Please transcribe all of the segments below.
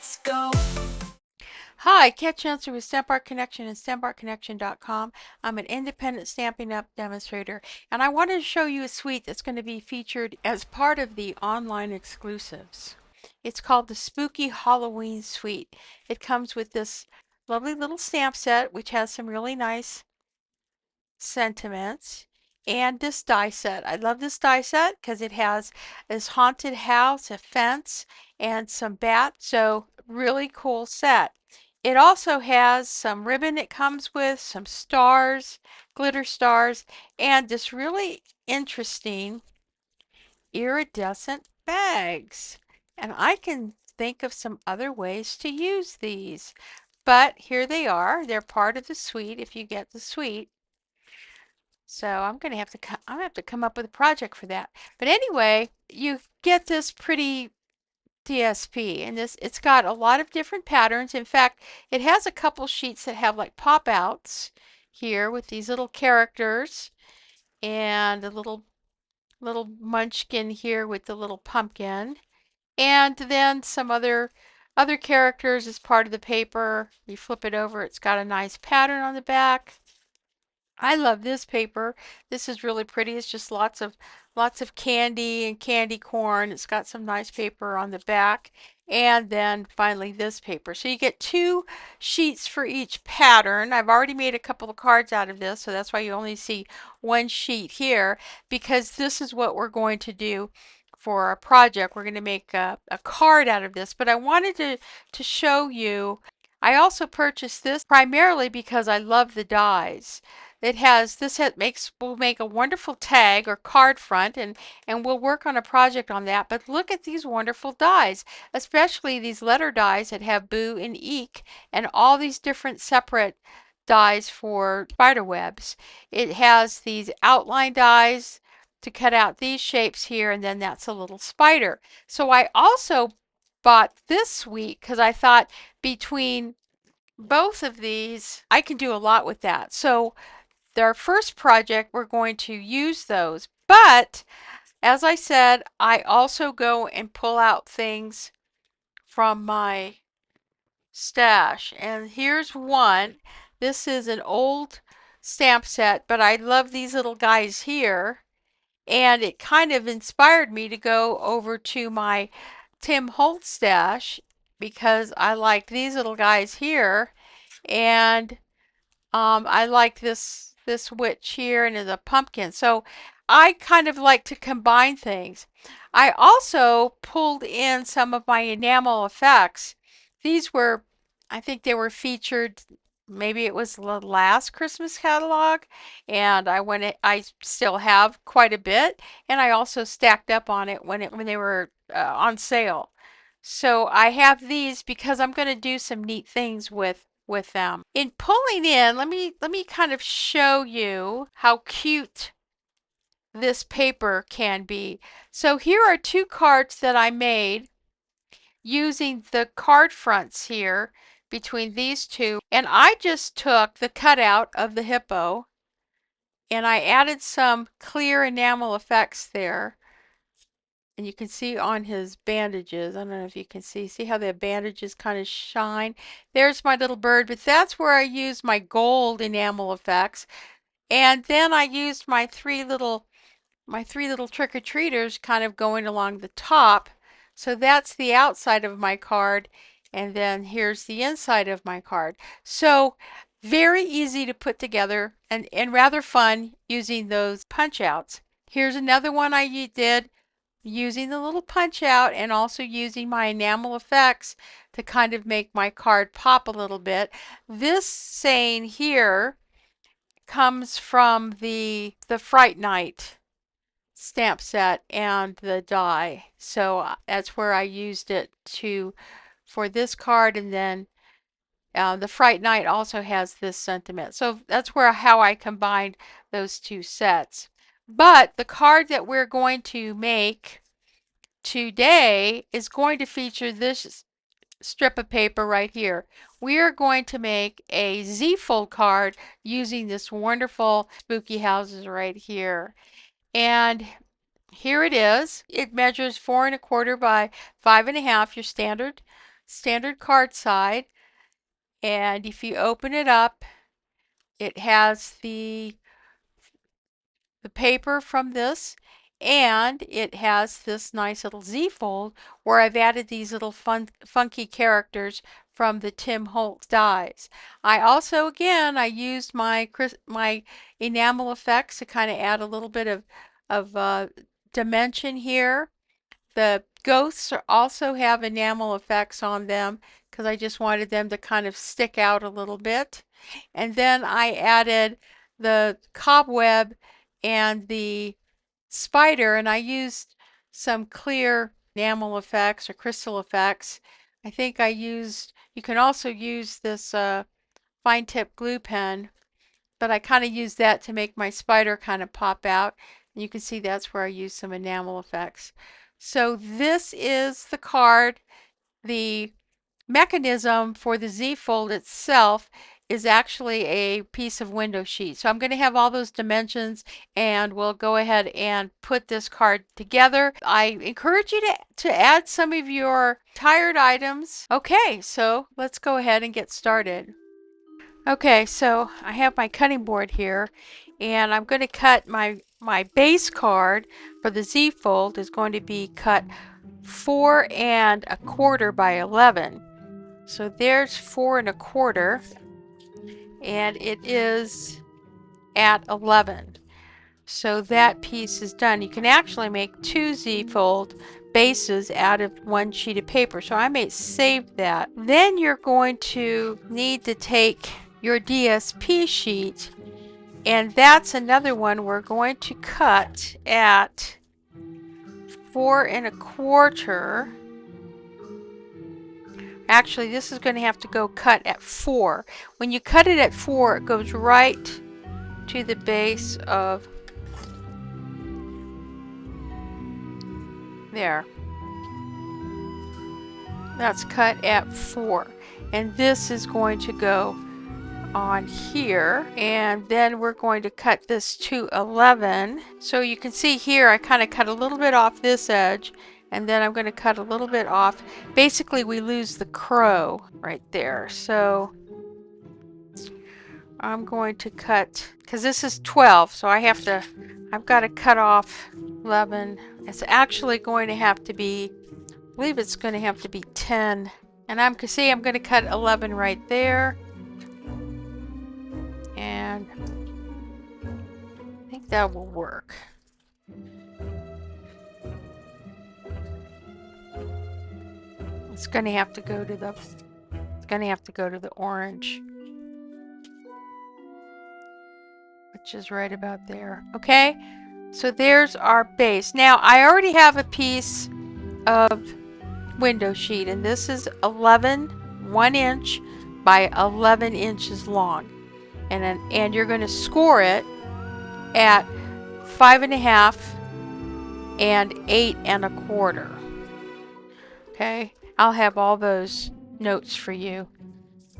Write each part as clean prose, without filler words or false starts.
let's go. Hi, Kat Chancellor with Stamp Art Connection and StampArtConnection.com. I'm an independent Stampin' Up! Demonstrator, and I wanted to show you a suite that's going to be featured as part of the online exclusives. It's called the Spooky Halloween Suite. It comes with this lovely little stamp set, which has some really nice sentiments, and this die set. I love this die set because it has this haunted house, a fence, and some bats. So really cool set. It also has some ribbon it comes with, some stars, glitter stars, and this really interesting iridescent bags. And I can think of some other ways to use these. But here they are. They're part of the suite if you get the suite. So I'm gonna have to come up with a project for that. But anyway, you get this pretty DSP, and it's got a lot of different patterns. In fact, it has a couple sheets that have like pop outs here with these little characters and a little munchkin here with the little pumpkin, and then some other characters as part of the paper. You flip it over, it's got a nice pattern on the back. I love this paper. This is really pretty. It's just lots of candy and candy corn. It's got some nice paper on the back. And then finally this paper. So you get two sheets for each pattern. I've already made a couple of cards out of this, so that's why you only see one sheet here, because this is what we're going to do for our project. We're going to make a card out of this, but I wanted to show you. I also purchased this primarily because I love the dies. It has this will make a wonderful tag or card front, and we'll work on a project on that. But look at these wonderful dies, especially these letter dies that have boo and eek, and all these different separate dies for spider webs. It has these outline dies to cut out these shapes here, and then that's a little spider. So I also bought this suite because I thought between both of these, I can do a lot with that. So our first project, we're going to use those. But as I said, I also go and pull out things from my stash. And here's one. This is an old stamp set, but I love these little guys here. And it kind of inspired me to go over to my Tim Holtz stash because I like these little guys here. And I like this witch here and the pumpkin. So I kind of like to combine things. I also pulled in some of my enamel effects. These were, I think they were featured, maybe it was the last Christmas catalog, and I still have quite a bit, and I also stacked up on it when they were on sale. So I have these because I'm going to do some neat things with them. In pulling in, let me kind of show you how cute this paper can be. So here are two cards that I made using the card fronts here between these two, and I just took the cutout of the hippo and I added some clear enamel effects there. And you can see on his bandages, I don't know if you can see how the bandages kind of shine. There's my little bird, but that's where I used my gold enamel effects. And then I used my three little trick-or-treaters kind of going along the top. So that's the outside of my card, and then here's the inside of my card. So very easy to put together and rather fun using those punch outs. Here's another one I did using the little punch out and also using my enamel effects to kind of make my card pop a little bit. This saying here comes from the Fright Night stamp set and the die. So that's where I used it for this card, and then the Fright Night also has this sentiment. So that's how I combined those two sets. But the card that we're going to make today is going to feature this strip of paper right here. We are going to make a Z-fold card using this wonderful spooky houses right here. And here it is. It measures 4 1/4 by 5 1/2, your standard standard card side, and if you open it up, it has the paper from this, and it has this nice little Z-fold where I've added these little funky characters from the Tim Holtz dies. I also, again, I used my enamel effects to kind of add a little bit of dimension here. The ghosts also have enamel effects on them because I just wanted them to kind of stick out a little bit. And then I added the cobweb and the spider, and I used some clear enamel effects or crystal effects. I think I used, you can also use this fine tip glue pen, but I kind of used that to make my spider kind of pop out. And you can see that's where I used some enamel effects. So this is the card. The mechanism for the Z-fold itself is actually a piece of window sheet. So I'm going to have all those dimensions, and we'll go ahead and put this card together. I encourage you to add some of your tired items. Okay, so let's go ahead and get started. Okay, so I have my cutting board here, and I'm going to cut my base card for the Z-fold is going to be cut 4 1/4 by 11. So there's 4 1/4, and it is at 11. So that piece is done. You can actually make 2 Z-fold bases out of 1 sheet of paper. So I may save that. Then you're going to need to take your DSP sheet, and that's another one we're going to cut at 4 1/4. Actually, this is going to have to go cut at 4. When you cut it at 4, it goes right to the base of there. That's cut at 4. And this is going to go on here, and then we're going to cut this to 11. So you can see here I kind of cut a little bit off this edge, and then I'm going to cut a little bit off. Basically we lose the crow right there, so I'm going to cut, because this is 12, so I've got to cut off 11. It's actually going to have to be, I believe it's going to have to be 10, and I'm going to cut 11 right there. And I think that will work. It's going to have to go to the orange, which is right about there. Okay, so there's our base. Now I already have a piece of window sheet, and this is 1 inch by 11 inches long. And you're going to score it at 5 1/2 and 8 1/4. Okay, I'll have all those notes for you.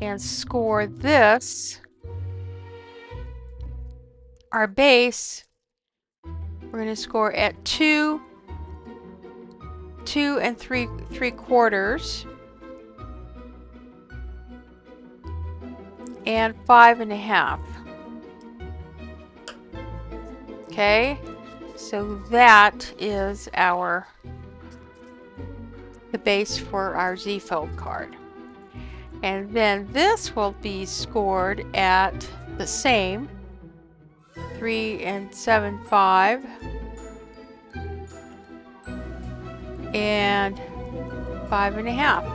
And score this, our base, we're going to score at 2 3/4 and 5 1/2. Okay, so that is the base for our Z-fold card. And then this will be scored at the same 3 7/5 and 5 1/2.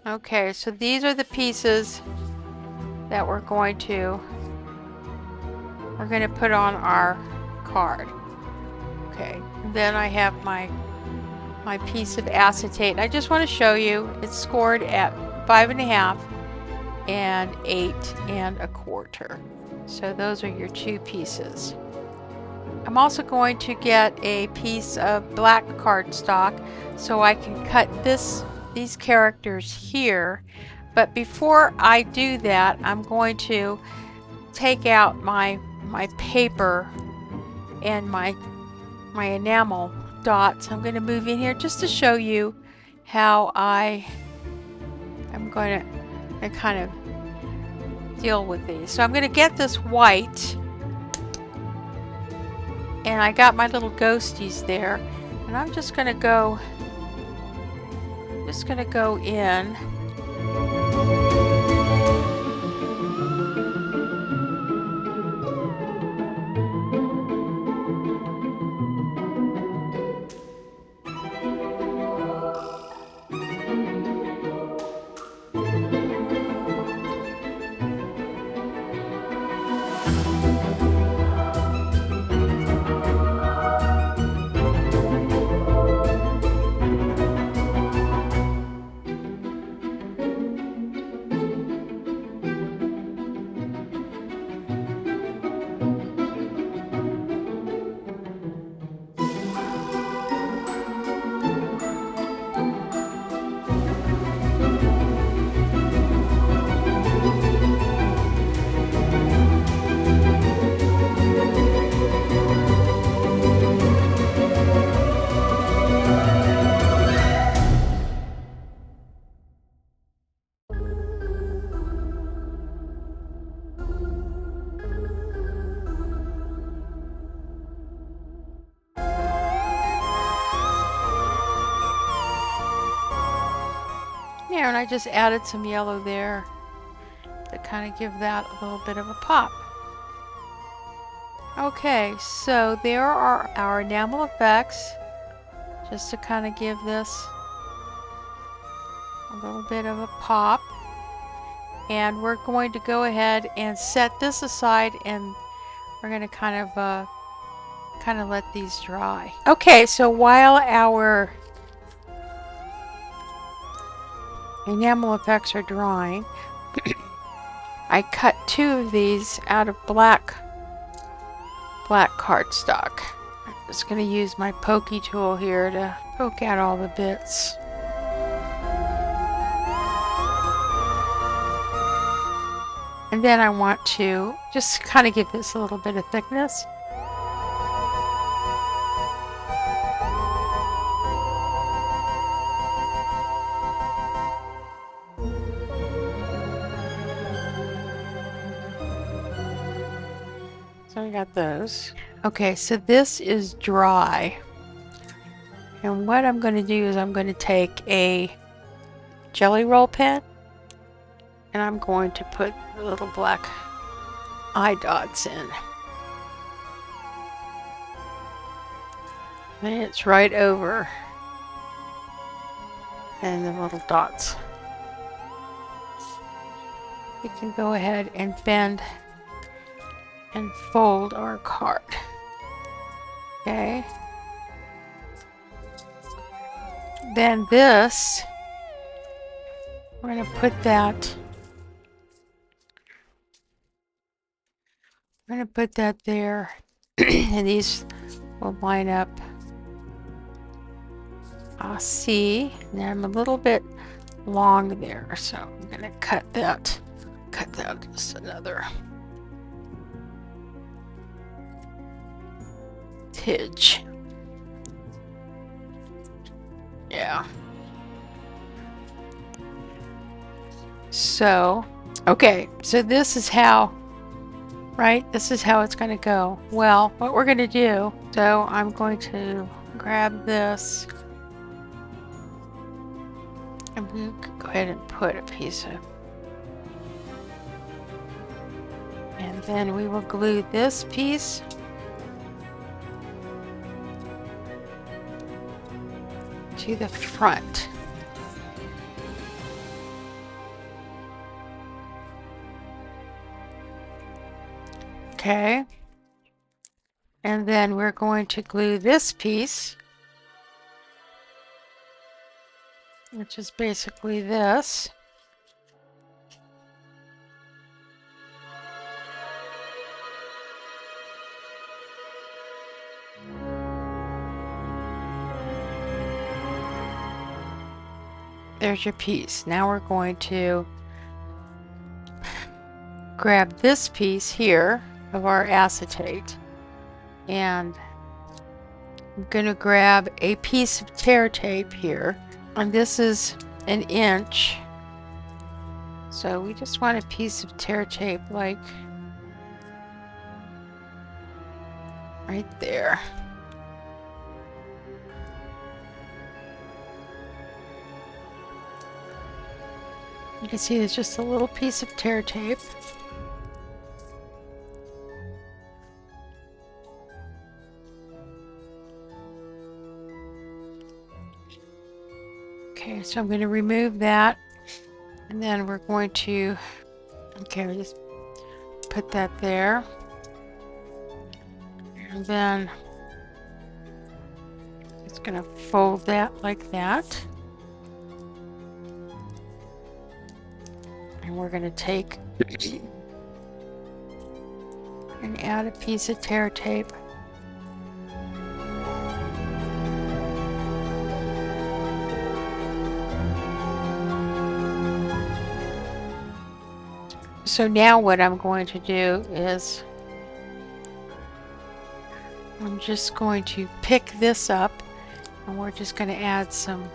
Okay, so these are the pieces that we're going to put on our card. Okay, and then I have my piece of acetate. I just want to show you it's scored at 5 1/2 and 8 1/4. So those are your 2 pieces. I'm also going to get a piece of black cardstock so I can cut these characters here. But before I do that, I'm going to take out my paper and my enamel dots. I'm going to move in here just to show you how I'm going to kind of deal with these. So I'm going to get this white, and I got my little ghosties there, and I'm just going to go in. Yeah, and I just added some yellow there to kind of give that a little bit of a pop. Okay, so there are our enamel effects, just to kind of give this a little bit of a pop. And we're going to go ahead and set this aside, and we're going to kind of let these dry. Okay, so while our enamel effects are drying, I cut 2 of these out of black cardstock. I'm just going to use my pokey tool here to poke out all the bits. And then I want to just kind of give this a little bit of thickness. So I got those. Okay, so this is dry. And what I'm going to do is I'm going to take a jelly roll pen, and I'm going to put the little black eye dots in. And it's right over and the little dots. We can go ahead and bend and fold our card. Okay. Then this, we're going to put that, there, and these will line up. I'll see, and I'm a little bit long there, so I'm going to cut that just another tidge. Yeah. So, okay, so this is how, right? This is how it's going to go. Well, what we're going to do, so I'm going to grab this. I'm going to go ahead and put a piece of, and then we will glue this piece to the front. Okay. And then we're going to glue this piece, which is basically this. There's your piece. Now we're going to grab this piece here of our acetate, and I'm going to grab a piece of tear tape here, And this is 1 inch. So we just want a piece of tear tape like right there. You can see there's just a little piece of tear tape. Okay, so I'm going to remove that, and then we're going to, okay, we just put that there, and then it's going to fold that like that, and we're going to take and add a piece of tear tape. So now what I'm going to do is I'm just going to pick this up, and we're just going to add some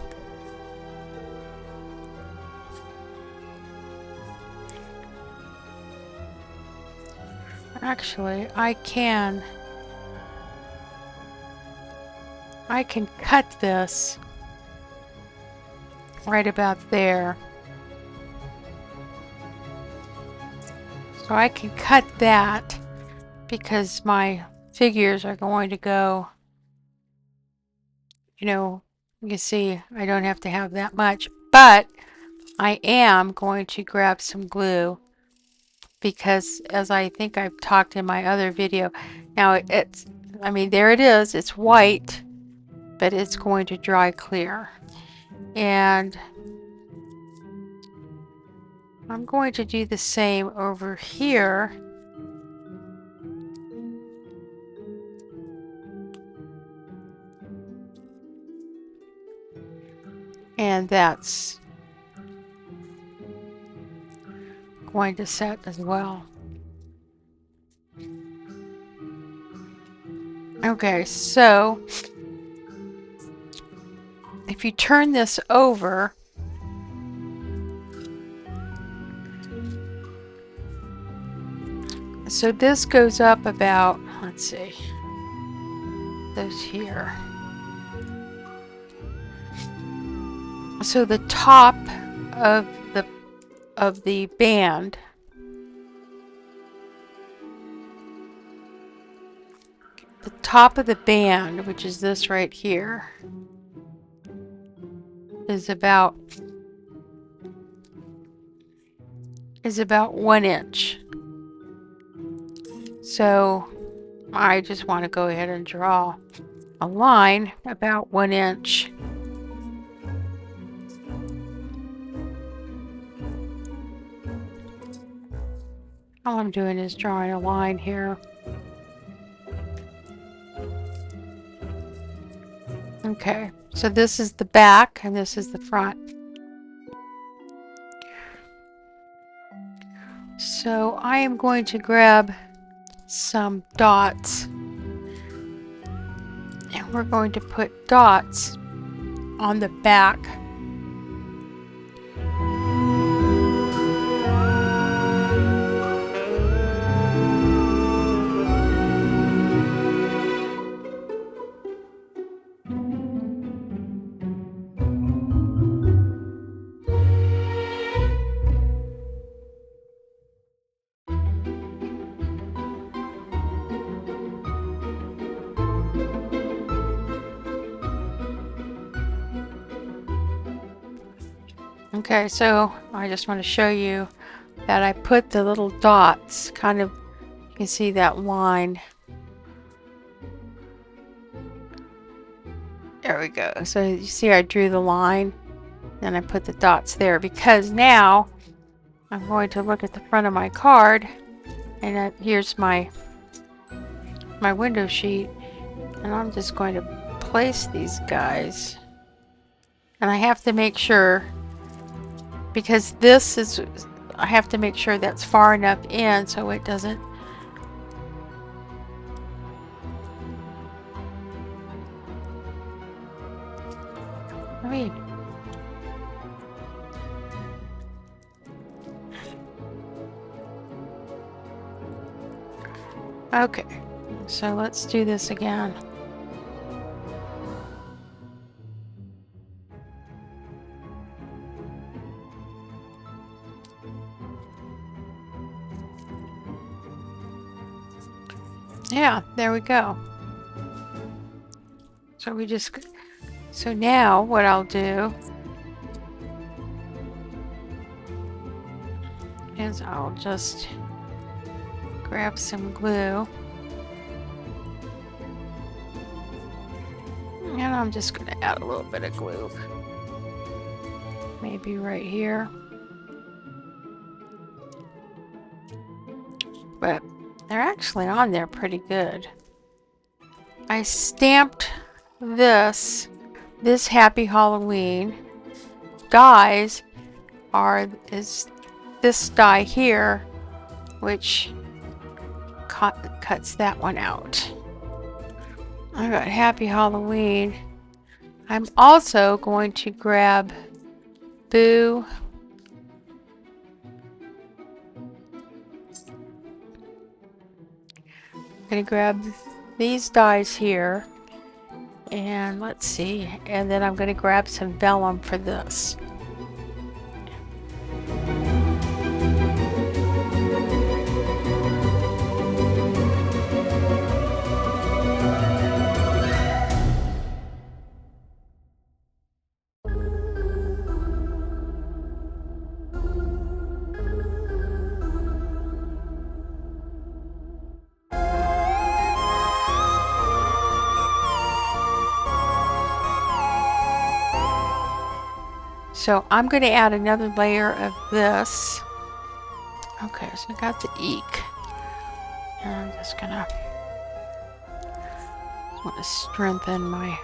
actually I can cut this right about there. So I can cut that because my figures are going to go, you know, you can see I don't have to have that much, but I am going to grab some glue because, as I think I've talked in my other video, now it's, I mean, there it is, it's white, but it's going to dry clear. And I'm going to do the same over here. And that's going to set as well. Okay, so if you turn this over, so this goes up about, let's see, those here. So the top of the band which is this right here, is about 1 inch. So I just want to go ahead and draw a line about 1 inch. All I'm doing is drawing a line here. Okay, so this is the back and this is the front. So I am going to grab some dots, and we're going to put dots on the back. Okay, so I just want to show you that I put the little dots, kind of, you can see that line. There we go. So you see I drew the line, then I put the dots there, because now I'm going to look at the front of my card, and here's my window sheet, and I'm just going to place these guys. And I have to make sure, because this is, I have to make sure that's far enough in so it doesn't, let me Okay, so let's do this again. Yeah, there we go. So now what I'll do is I'll just grab some glue and I'm just going to add a little bit of glue, maybe right here, but they're actually on there pretty good. I stamped this Happy Halloween. Dies is this die here, which cuts that one out. I got Happy Halloween. I'm also going to grab Boo. I'm going to grab these dies here. And let's see. And then I'm going to grab some vellum for this. So I'm going to add another layer of this. Okay, so I got the eek. And I'm just going to want to strengthen my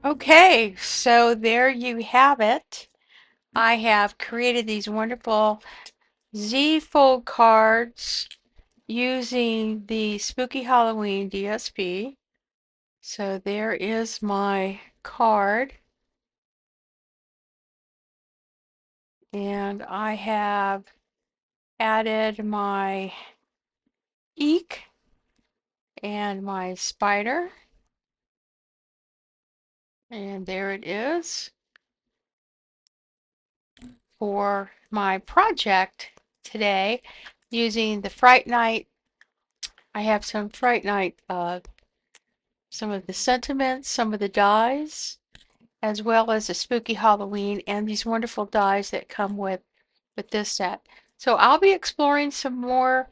Okay, so there you have it. I have created these wonderful Z-fold cards using the Spooky Halloween DSP. So there is my card. And I have added my eek and my spider. And there it is for my project today using the Fright Night. I have some Fright Night, some of the sentiments, some of the dies, as well as the Spooky Halloween and these wonderful dies that come with this set. So I'll be exploring some more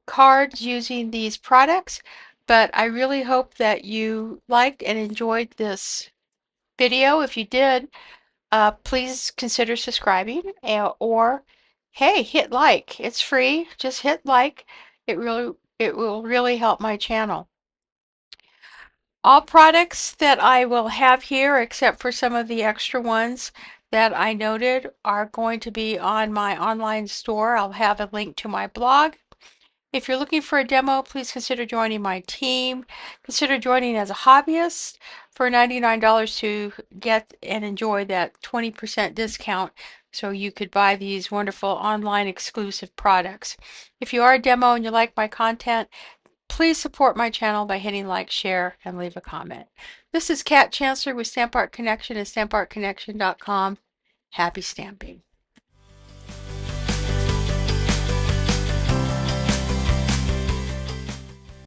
cards using these products, but I really hope that you liked and enjoyed this video. If you did, please consider subscribing, or hey, hit like. It's free. Just hit like. It will really help my channel. All products that I will have here, except for some of the extra ones that I noted, are going to be on my online store. I'll have a link to my blog. If you're looking for a demo, please consider joining my team. Consider joining as a hobbyist for $99 to get and enjoy that 20% discount so you could buy these wonderful online exclusive products. If you are a demo and you like my content, please support my channel by hitting like, share, and leave a comment. This is Kat Chancellor with Stamp Art Connection at stampartconnection.com. Happy stamping.